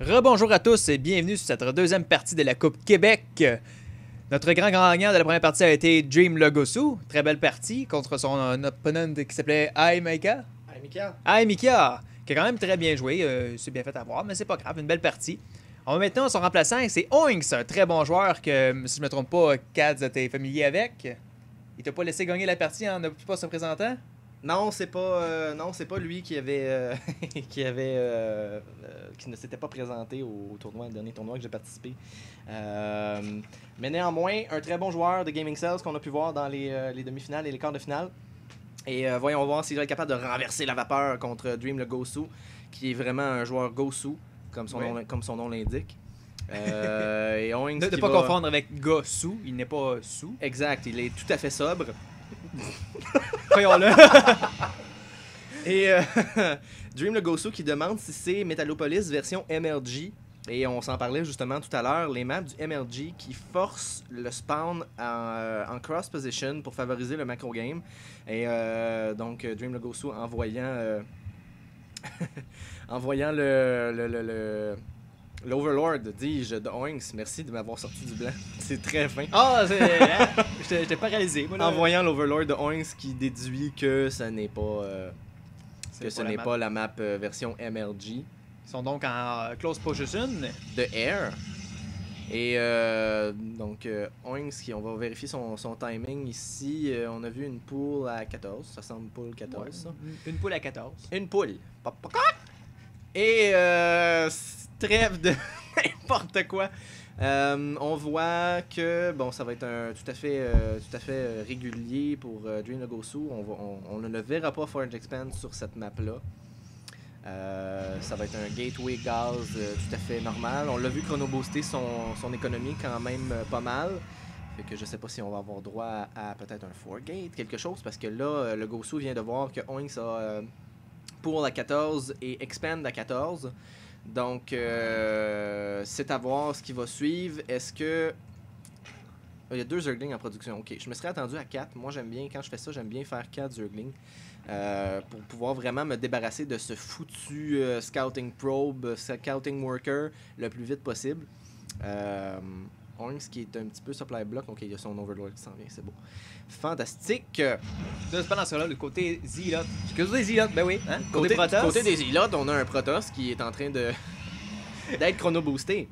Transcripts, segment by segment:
Rebonjour à tous et bienvenue sur cette deuxième partie de la Coupe Québec. Notre grand gagnant de la première partie a été Dream Legosu. Très belle partie contre son opponent qui s'appelait Aimika. Aimika, qui a quand même très bien joué. C'est bien fait à voir, mais c'est pas grave, une belle partie. On va maintenant son remplaçant, c'est Oinks, un très bon joueur que, si je me trompe pas, Kads, t'es familier avec. Il t'a pas laissé gagner la partie en ne pas se présentant? Non, c'est pas lui qui avait qui ne s'était pas présenté au tournoi, le dernier tournoi que j'ai participé. Mais néanmoins, un très bon joueur de Gaming Cells qu'on a pu voir dans les demi-finales et les quarts de finale. Et voyons voir s'il va être capable de renverser la vapeur contre Dream le Gosu, qui est vraiment un joueur Gosu, comme son nom l'indique. Et Oinks Ne pas confondre avec Gosu, il n'est pas sous. Exact, il est tout à fait sobre. Voyons-le. Et Dream le Gosu qui demande si c'est Metalopolis version MLG. Et on s'en parlait justement tout à l'heure, les maps du MLG qui forcent le spawn en cross position pour favoriser le macro game. Et donc Dream le Gosu envoyant l'Overlord, dis-je, de Oinks. Merci de m'avoir sorti du blanc. C'est très fin. Ah, je t'ai pas réalisé. Moi, là. Envoyant l'Overlord de Oinks qui déduit que ce n'est pas, la map version MLG. Ils sont donc en close position. De Air. Et donc, Oinks, on va vérifier son timing ici. On a vu une poule à 14. Ça semble poule 14, Ouais, ça. Une poule à 14. Une poule. Et trêve de n'importe quoi. On voit que bon, ça va être tout à fait régulier pour Dream le Gosu. On ne le verra pas Forge Expand sur cette map-là. Ça va être un gateway gaz tout à fait normal. On l'a vu chrono-booster son économie quand même pas mal. Fait que je sais pas si on va avoir droit à peut-être un 4-gate, quelque chose, parce que là, le Gosu vient de voir que Oinks a pour la 14 et Expand à 14. Donc, c'est à voir ce qui va suivre. Est-ce que... Il y a 2 Zerglings en production. Ok, je me serais attendu à 4. Moi, j'aime bien, quand je fais ça, j'aime bien faire 4 Zerglings. Pour pouvoir vraiment me débarrasser de ce foutu Scouting Probe, Scouting Worker le plus vite possible. Oinks qui est un petit peu supply block. Ok, il y a son Overlord qui s'en vient, c'est beau. Fantastique! Là, c'est pas dans ce cas-là, le côté Zilot. Côté Zilot, ben oui. Hein? Côté des Zealots, on a un Protoss qui est en train de d'être chrono-boosté.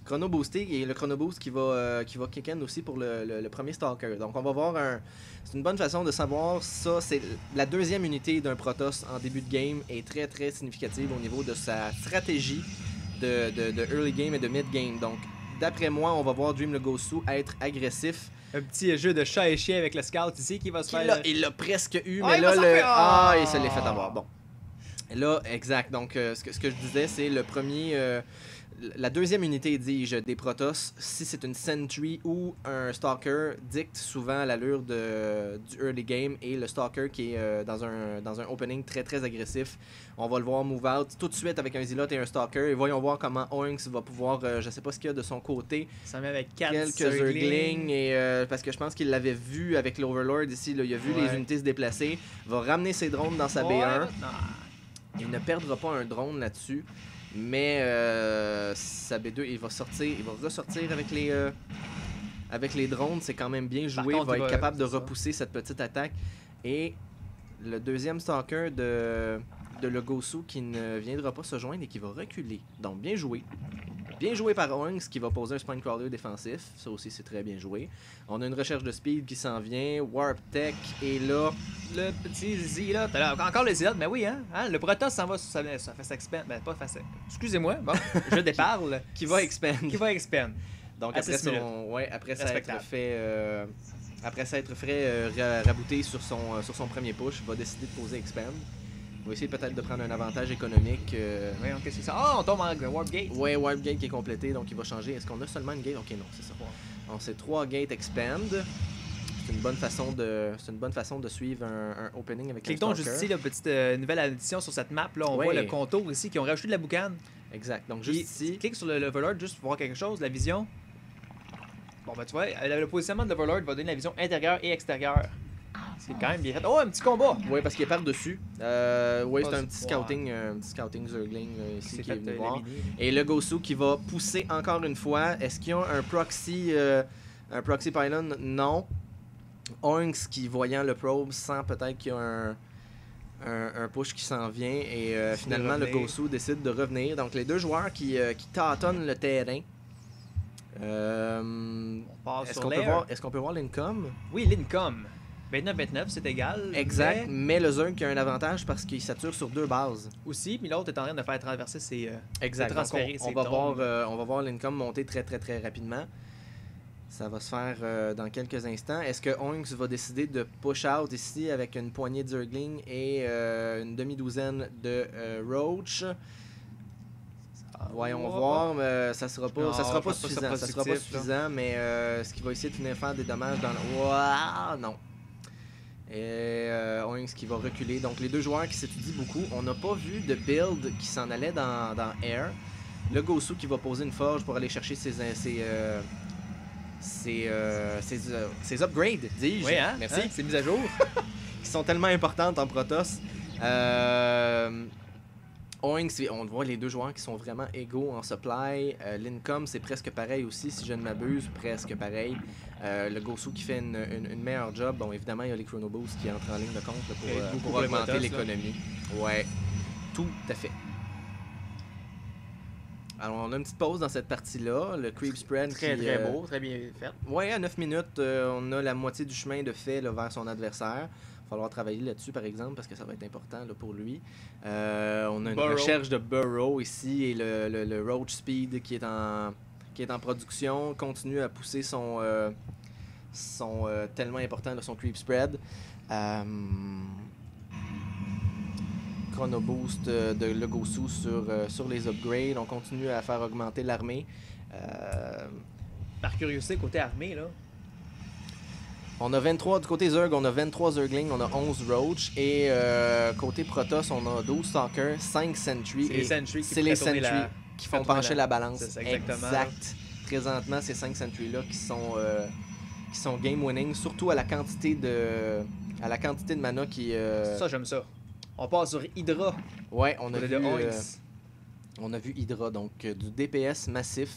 Chrono-boosté, et le chrono-boost qui va kick in aussi pour le premier Stalker. Donc on va voir c'est une bonne façon de savoir ça. C'est la deuxième unité d'un Protoss en début de game est très très significative au niveau de sa stratégie de early game et de mid game. Donc d'après moi, on va voir Dream le Gosu être agressif. Un petit jeu de chat et chien avec le scout ici qui va se faire... Il l'a presque eu, Ah, mais il là, va s'en faire! Ah! il se l'est fait avoir. Bon. Là, exact. Donc, ce que je disais, c'est le premier... la deuxième unité, dis-je, des Protoss, si c'est une Sentry ou un Stalker, dicte souvent l'allure du early game, et le Stalker qui est dans un opening très très agressif. On va le voir move out tout de suite avec un Zealot et un Stalker, et voyons voir comment Oinks va pouvoir, je sais pas ce qu'il y a de son côté, Ça met avec 4 quelques Zerglings, et parce que je pense qu'il l'avait vu avec l'Overlord ici, là, il a vu les unités se déplacer, va ramener ses drones dans sa B1. Il ne perdra pas un drone là-dessus. Mais sa B2, il va ressortir avec les drones. C'est quand même bien joué. Il va être capable de repousser cette petite attaque. Et le deuxième Stalker de le Gosu qui ne viendra pas se joindre et qui va reculer. Donc bien joué. Bien joué par Oinks qui va poser un Spinecrawler défensif. Ça aussi, c'est très bien joué. On a une recherche de speed qui s'en vient. Warp Tech est là. Le petit Zilot. Alors, encore le Zilot, mais oui, hein? Le Protoss s'en va sur sa face expand. Ben, pas face. Excusez-moi, bon, je déparle. Qui va expand. Qui va expand. Donc À après 6 minutes. après s'être fait rabouter sur son premier push, il va décider de poser expand. Il va essayer peut-être de prendre un avantage économique. Oui, qu'est-ce que c'est ça? Oh, on tombe en Warp Gate. Ouais, Warp Gate qui est complété, donc il va changer. Est-ce qu'on a seulement une gate? Ok, non, c'est ça. Donc c'est 3 gates expand. C'est une bonne façon de suivre un opening avec Clique un donc Stalker. juste ici, la petite nouvelle addition sur cette map. Là, on Ouais. voit le contour ici qui ont rajouté de la boucane. Exact. Donc Puis, juste ici. clique sur le Overlord juste pour voir quelque chose, la vision. Bon, ben tu vois, le positionnement de l'Overlord va donner la vision intérieure et extérieure. C'est quand même bien fait. Oh, un petit combat! Oui, parce qu'il est par-dessus. Oui, c'est Oh, un petit scouting Zergling là, ici C'est qui est fait venu voir. éliminer. Et le Gosu qui va pousser encore une fois. Est-ce qu'il y a un proxy pylon? Non. Oinks qui, voyant le probe, sent peut-être qu'il y a un push qui s'en vient. Et finalement, le Gosu décide de revenir. Donc, les deux joueurs qui tâtonnent le terrain. On part Est-ce sur qu'on peut voir l'income? Oui, l'income. 29-29, c'est égal. Exact, mais le Zerg qui a un avantage parce qu'il sature sur 2 bases. Aussi, puis l'autre est en train de faire traverser ses... Exact. de transférer Donc, ses on va voir l'income monter très très très rapidement. Ça va se faire dans quelques instants. Est-ce que Oinks va décider de push out ici avec une poignée de Zergling et une demi-douzaine de Roach? Voyons voir, mais ça sera pas, Non, ça sera pas je pense suffisant. pas Ça que sera ça pas productif, suffisant, mais est-ce qu'il va essayer de venir faire des dommages dans le... Ouah, non. Et Oinks qui va reculer. Donc les deux joueurs qui s'étudient beaucoup. On n'a pas vu de build qui s'en allait dans Air. Le Gosu qui va poser une forge pour aller chercher ses upgrades, dis-je. Oui, hein? Merci. Hein? C'est mis à jour. Qui sont tellement importantes en Protoss. Oinks, on voit les deux joueurs qui sont vraiment égaux en supply. L'income, c'est presque pareil aussi, si je ne m'abuse, presque pareil. Le Gosu qui fait une meilleure job. Bon, évidemment, il y a les Chrono Boosts qui entrent en ligne de compte là, pour augmenter l'économie. Ouais, tout à fait. Alors, on a une petite pause dans cette partie-là. Le creep spread Très beau, très bien fait. Ouais, à 9 minutes, on a la moitié du chemin de fait là, vers son adversaire. Il va falloir travailler là-dessus, par exemple, parce que ça va être important là, pour lui. On a une recherche de Burrow ici et le Roach Speed qui est en production continue à pousser son tellement important, là, son creep spread. Chrono Boost de le Gosu sur les upgrades. On continue à faire augmenter l'armée. Par curiosité, côté armée, là. On a 23, du côté Zerg, on a 23 Zerglings, on a 11 Roach. Et côté Protoss, on a 12 Stalkers, 5 Sentry. C'est les Sentry qui font pencher la balance. C'est ça, exactement. Exact. Présentement, ces 5 Sentry-là qui sont game-winning, surtout à la quantité de mana qui... Ça, j'aime ça. On part sur Hydra. Ouais, on a vu Hydra, donc du DPS massif.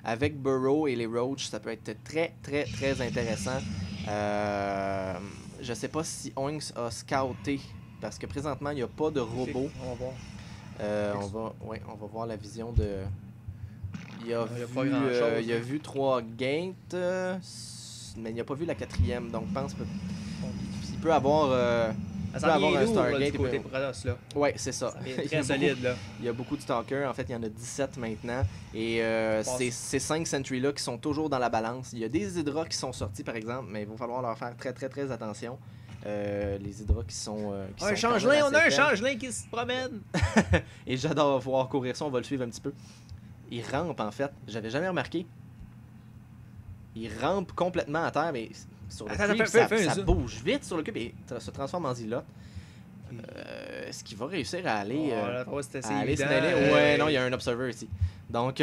Avec Burrow et les Roach, ça peut être très, très, très intéressant. Je sais pas si Oinks a scouté, parce que présentement, il n'y a pas de robot. On va voir. On va voir la vision de... Il a vu 3 gates, mais il n'a pas vu la 4e, donc je pense qu'il peut avoir... Ça vient un lourd, Stargate. là, du côté Protoss, là. Ouais, c'est ça. Ça vient très solide, là. Il y a beaucoup de Stalkers. En fait, il y en a 17 maintenant. Et ces 5 Sentry-là qui sont toujours dans la balance. Il y a des Hydras qui sont sortis, par exemple, mais il va falloir leur faire très, très, très attention. Les Hydras qui sont... un changelin, on a un changelin qui se promène. Et j'adore voir courir ça, on va le suivre un petit peu. Il rampe, en fait. J'avais jamais remarqué. Il rampe complètement à terre, mais... Sur le creep, ça bouge vite sur le cube et se transforme en Zilote. Est-ce qu'il va réussir à aller... Ouais, non, il y a un Observer ici. Donc,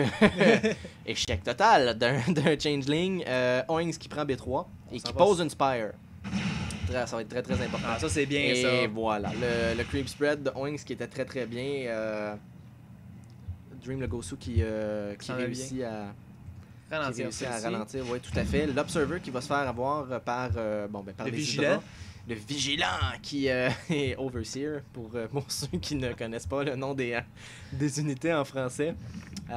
échec total d'un Changeling. Oinks qui prend B3 et qui pose une Spire. Ça va être très, très important. Ah, ça, c'est bien, et ça. Et voilà, le creep spread de Oinks qui était très, très bien. Dream le Gosu qui réussit à... ralentir, oui, tout à fait. L'Observer qui va se faire avoir par les Vigilant. Hydras. Le Vigilant qui est Overseer, pour ceux qui ne connaissent pas le nom des unités en français. Il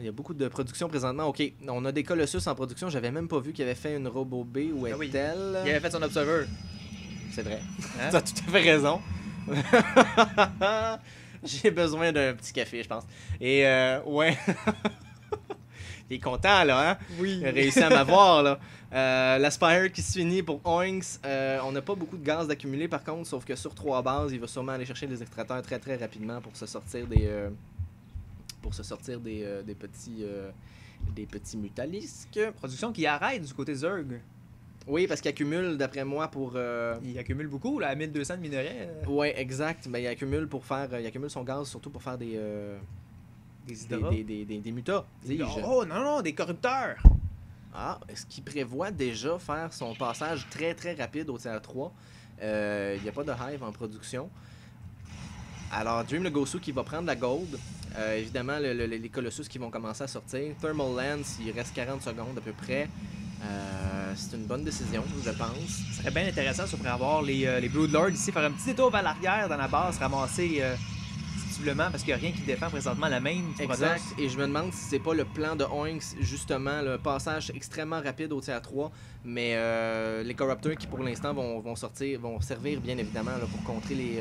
y a beaucoup de production présentement. OK, on a des Colossus en production. J'avais même pas vu qu'il avait fait une Robo B ou Intel. Il avait fait son Observer. C'est vrai. Hein? Tu as tout à fait raison. J'ai besoin d'un petit café, je pense. Et ouais. T'es content, là, hein? Oui. Il a réussi à m'avoir, là. La Spire qui se finit pour Oinks. On n'a pas beaucoup de gaz d'accumuler, par contre, sauf que sur 3 bases, il va sûrement aller chercher des extracteurs très, très rapidement pour se sortir des petits mutalisques. Production qui arrête du côté Zerg. Oui, parce qu'il accumule, d'après moi, pour... Il accumule beaucoup, là, à 1200 de minerais. Ouais, exact. Mais il accumule son gaz surtout pour faire des mutas, dis-je. Oh, non, des corrupteurs. Ah, est-ce qu'il prévoit déjà faire son passage très très rapide au tier 3? Il n'y a pas de Hive en production. Alors, Dream le Gosu qui va prendre la gold. Évidemment, les Colossus qui vont commencer à sortir. Thermal Lance, il reste 40 secondes à peu près. C'est une bonne décision, je pense. Ce serait bien intéressant, ça pourrait avoir les Broodlords ici, faire un petit détour vers l'arrière dans la base, ramasser sensiblement, parce qu'il n'y a rien qui défend présentement la main du Exact. Protoss. Et je me demande si c'est pas le plan de Oinks, justement, le passage extrêmement rapide au tier 3. Mais les Corruptors qui, pour l'instant, vont servir bien évidemment là, pour contrer les